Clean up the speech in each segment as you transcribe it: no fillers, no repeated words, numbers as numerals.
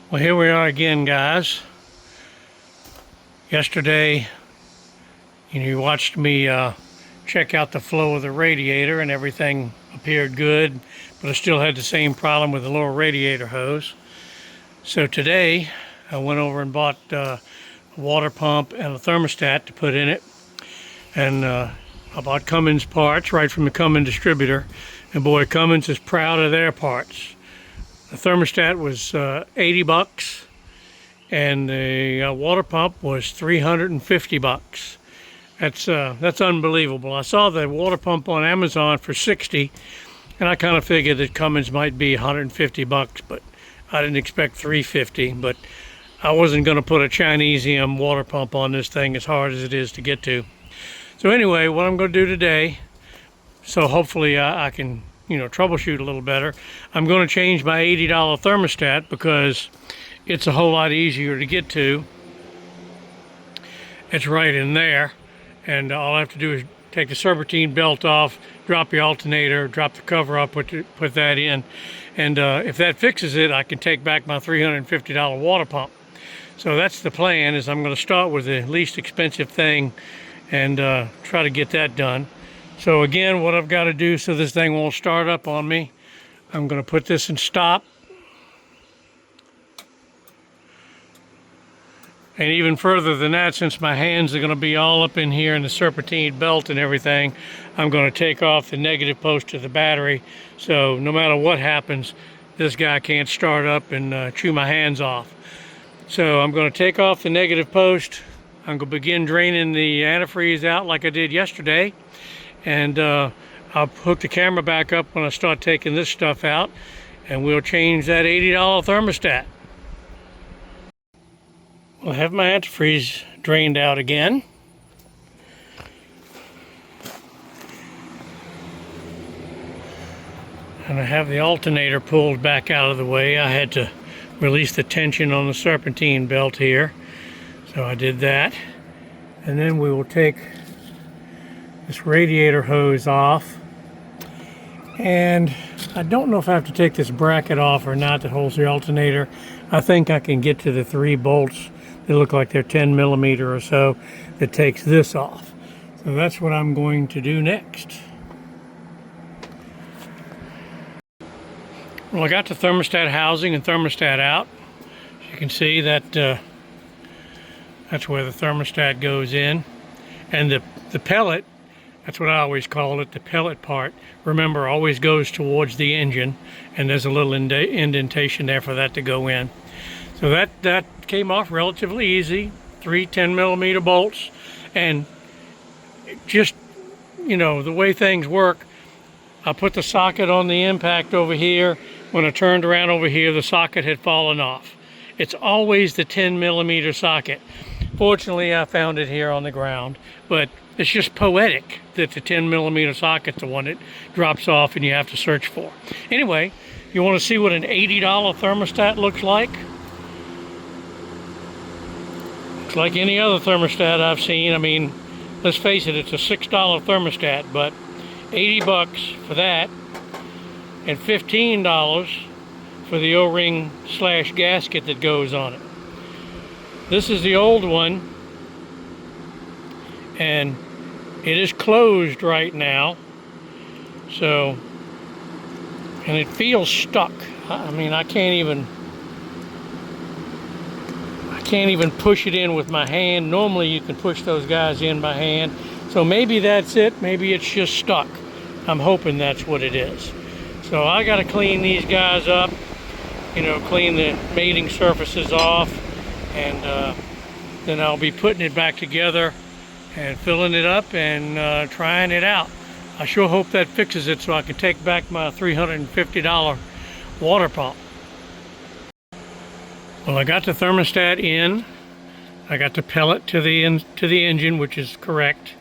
Well, here we are again, guys. Yesterday, you watched me check out the flow of the radiator and everything appeared good, but I still had the same problem with the lower radiator hose. So today, I went over and bought a water pump and a thermostat to put in it. And I bought Cummins parts right from the Cummins distributor. And boy, Cummins is proud of their parts. The thermostat was 80 bucks and the water pump was 350 bucks. That's unbelievable. I saw the water pump on Amazon for 60 and I kind of figured that Cummins might be 150 bucks, but I didn't expect 350. But I wasn't going to put a Chinesium water pump on this thing as hard as it is to get to. So anyway, what I'm going to do today, so hopefully I can troubleshoot a little better. I'm going to change my $80 thermostat because it's a whole lot easier to get to. It's right in there, and all I have to do is take the serpentine belt off, drop the alternator, drop the cover up, put that in, and if that fixes it, I can take back my $350 water pump. So that's the plan. Is I'm going to start with the least expensive thing and try to get that done. So again, what I've got to do so this thing won't start up on me, I'm going to put this in stop. And even further than that, since my hands are going to be all up in here in the serpentine belt and everything, I'm going to take off the negative post of the battery. So no matter what happens, this guy can't start up and chew my hands off. So I'm going to take off the negative post. I'm going to begin draining the antifreeze out like I did yesterday. And I'll hook the camera back up when I start taking this stuff out, and we'll change that $80 thermostat. Well, I have my antifreeze drained out again. And I have the alternator pulled back out of the way. I had to release the tension on the serpentine belt here. So I did that. And then we will take this radiator hose off, and I don't know if I have to take this bracket off or not that holds the alternator. I think I can get to the 3 bolts that look like they're 10 millimeter or so that takes this off. So that's what I'm going to do next. Well, I got the thermostat housing and thermostat out. As you can see, that that's where the thermostat goes in, and the pellet, that's what I always call it, the pellet part, remember, always goes towards the engine, and there's a little indentation there for that to go in. So that came off relatively easy, 3 10 millimeter bolts, and just, the way things work, I put the socket on the impact over here. When I turned around over here, the socket had fallen off. It's always the 10 millimeter socket. Fortunately, I found it here on the ground, but it's just poetic that the 10 millimeter socket's the one that drops off and you have to search for. Anyway, you want to see what an $80 thermostat looks like? It's like any other thermostat I've seen. I mean, let's face it, it's a $6 thermostat, but 80 bucks for that and $15 for the O-ring / gasket that goes on it. This is the old one, and it is closed right now, so, and it feels stuck. I mean, I can't even push it in with my hand. Normally you can push those guys in by hand. So maybe that's it, maybe it's just stuck. I'm hoping that's what it is. So I gotta clean these guys up, clean the mating surfaces off, and then I'll be putting it back together and filling it up and trying it out. I sure hope that fixes it so I can take back my $350 water pump. Well, I got the thermostat in. I got the pellet to the engine, which is correct,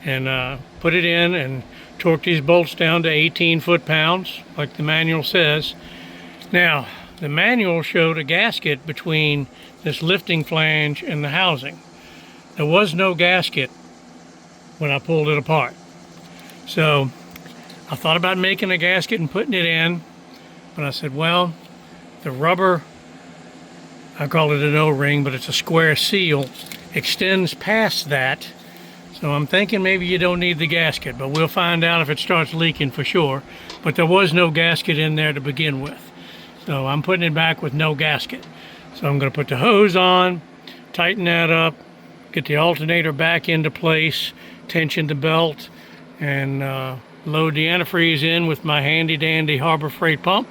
and put it in and torqued these bolts down to 18 foot-pounds, like the manual says. Now, the manual showed a gasket between this lifting flange and the housing. There was no gasket when I pulled it apart. So I thought about making a gasket and putting it in, but I said, well, the rubber I call it an O-ring, but it's a square seal, extends past that. So I'm thinking maybe you don't need the gasket, but we'll find out if it starts leaking for sure. But there was no gasket in there to begin with. So I'm putting it back with no gasket. So I'm going to put the hose on, tighten that up, get the alternator back into place, tension the belt, and load the antifreeze in with my handy dandy Harbor Freight pump,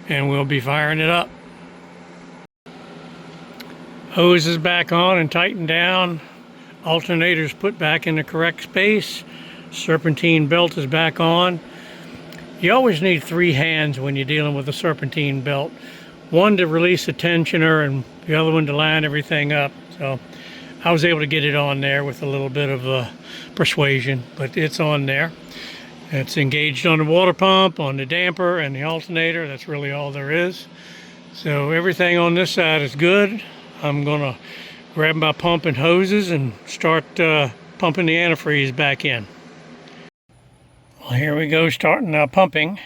and we'll be firing it up. Hose is back on and tightened down. Alternator's put back in the correct space. Serpentine belt is back on. You always need 3 hands when you're dealing with a serpentine belt. One to release the tensioner and the other one to line everything up. So I was able to get it on there with a little bit of persuasion, but it's on there. It's engaged on the water pump, on the damper, and the alternator. That's really all there is. So everything on this side is good. I'm gonna grab my pump and hoses and start pumping the antifreeze back in. Well, here we go, starting pumping.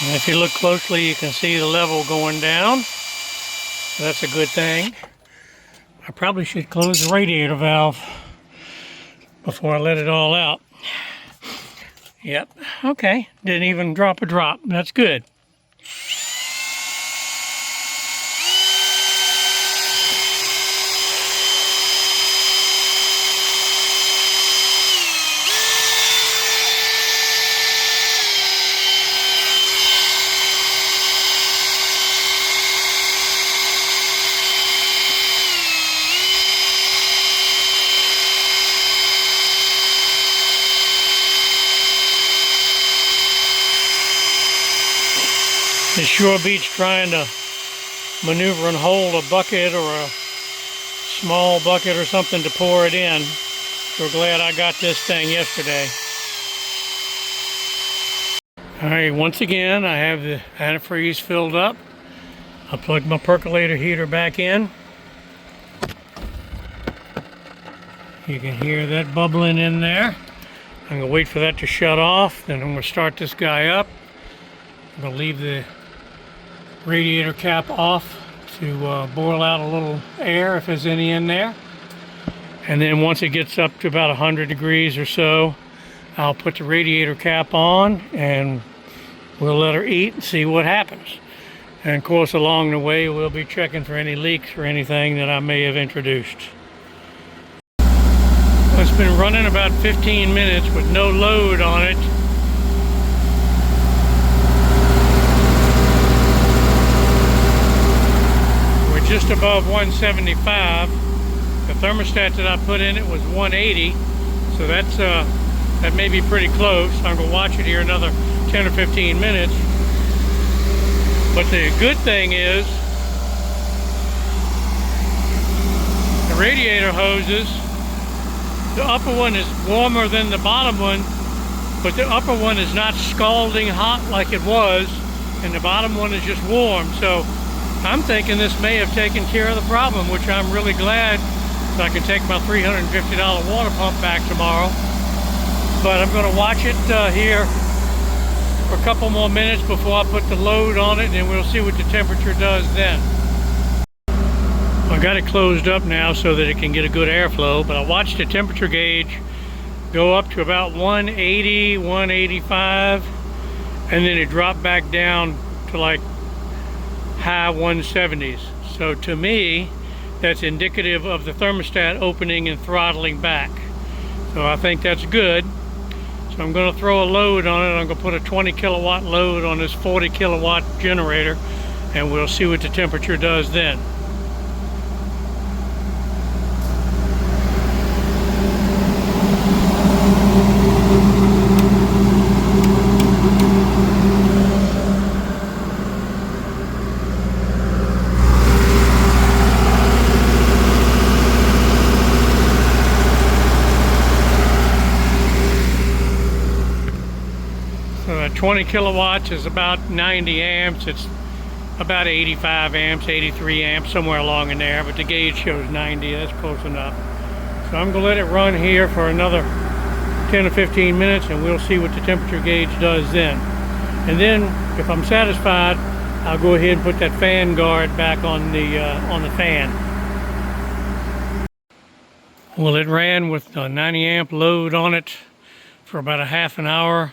And if you look closely, you can see the level going down. So that's a good thing. I probably should close the radiator valve before I let it all out. Yep, okay, didn't even drop a drop. That's good. It sure beats trying to maneuver and hold a bucket or a small bucket or something to pour it in. So glad I got this thing yesterday. Alright, once again I have the antifreeze filled up. I'll plug my percolator heater back in. You can hear that bubbling in there. I'm going to wait for that to shut off, then I'm going to start this guy up. I'm going to leave the radiator cap off to boil out a little air if there's any in there, and then once it gets up to about 100 degrees or so, I'll put the radiator cap on and we'll let her eat and see what happens. And of course along the way we'll be checking for any leaks or anything that I may have introduced. Well, it's been running about 15 minutes with no load on it. Just above 175. The thermostat that I put in it was 180, so that's that may be pretty close. I'm gonna watch it here another 10 or 15 minutes. But the good thing is the radiator hoses, the upper one is warmer than the bottom one, but the upper one is not scalding hot like it was, and the bottom one is just warm. So I'm thinking this may have taken care of the problem, which I'm really glad, so I can take my $350 water pump back tomorrow. But I'm going to watch it here for a couple more minutes before I put the load on it, and we'll see what the temperature does then. I got it closed up now so that it can get a good airflow, but I watched the temperature gauge go up to about 180, 185, and then it dropped back down to like high 170s. So to me, that's indicative of the thermostat opening and throttling back. So I think that's good. So I'm going to throw a load on it. I'm going to put a 20 kilowatt load on this 40 kilowatt generator, and we'll see what the temperature does then. So at 20 kilowatts is about 90 amps. It's about 85 amps, 83 amps, somewhere along in there, but the gauge shows 90. That's close enough. So I'm going to let it run here for another 10 or 15 minutes, and we'll see what the temperature gauge does then. And then, if I'm satisfied, I'll go ahead and put that fan guard back on the fan. Well, it ran with a 90 amp load on it for about a half an hour.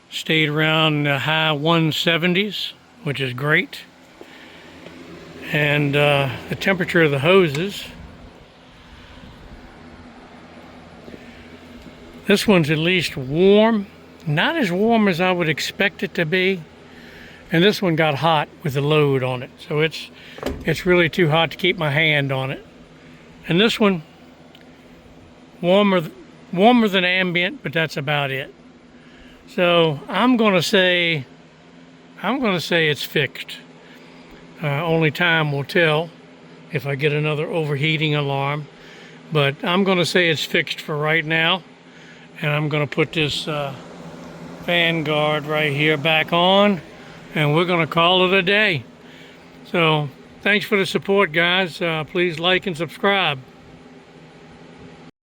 Stayed around the high 170s, which is great. And the temperature of the hoses, this one's at least warm, not as warm as I would expect it to be. And this one got hot with the load on it, so it's really too hot to keep my hand on it. And this one, warmer than ambient, but that's about it. So I'm gonna say it's fixed. Only time will tell if I get another overheating alarm, but I'm gonna say it's fixed for right now. And I'm gonna put this fan guard right here back on, and we're gonna call it a day. So thanks for the support, guys. Please like and subscribe.